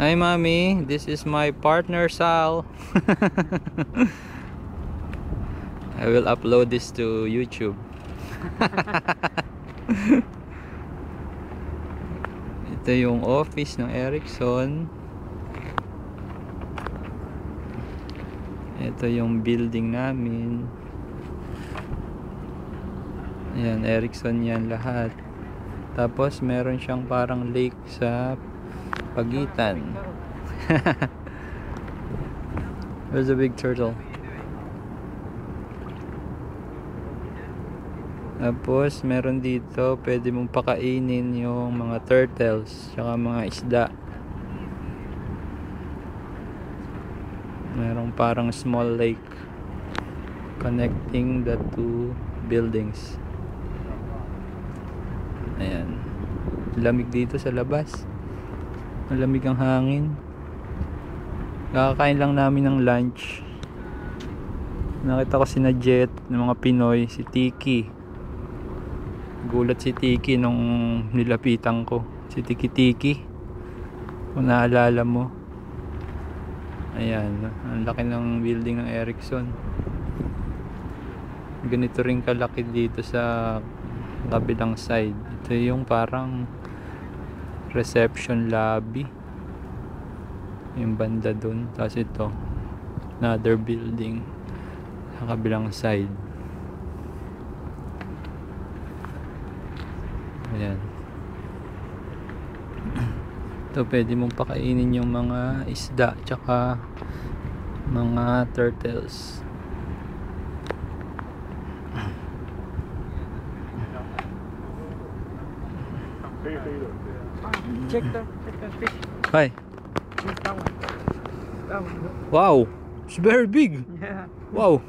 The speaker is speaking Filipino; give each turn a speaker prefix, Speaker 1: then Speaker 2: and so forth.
Speaker 1: Hi mommy, this is my partner Sal. I will upload this to YouTube. Ito yung office ng Ericsson. Ito yung building namin. Ayan, Ericsson yan lahat. Tapos meron siyang parang lake sa pagitan. There's a big turtle. Tapos meron dito, pwede mong pakainin yung mga turtles tsaka mga isda. Merong parang small lake connecting the two buildings. Ayan, lamig dito sa labas. Malamig ang hangin. Kakakain lang namin ng lunch. Nakita ko sina Jet ng mga Pinoy, si Tiki. Gulat si Tiki nung nilapitan ko. Si Tiki Tiki, kung naalala mo. Ayan, ang laki ng building ng Ericsson. Ganito rin kalaki dito sa kabilang side. Ito yung parang reception lobby, yung banda dun. Tapos ito, another building sa kabilang side. Ayan. Ito, pwede mong pakainin yung mga isda tsaka mga turtles.
Speaker 2: Check the fish.
Speaker 1: Hi.
Speaker 2: That one. That one.
Speaker 1: Wow, it's very big.
Speaker 2: Yeah.
Speaker 1: Wow.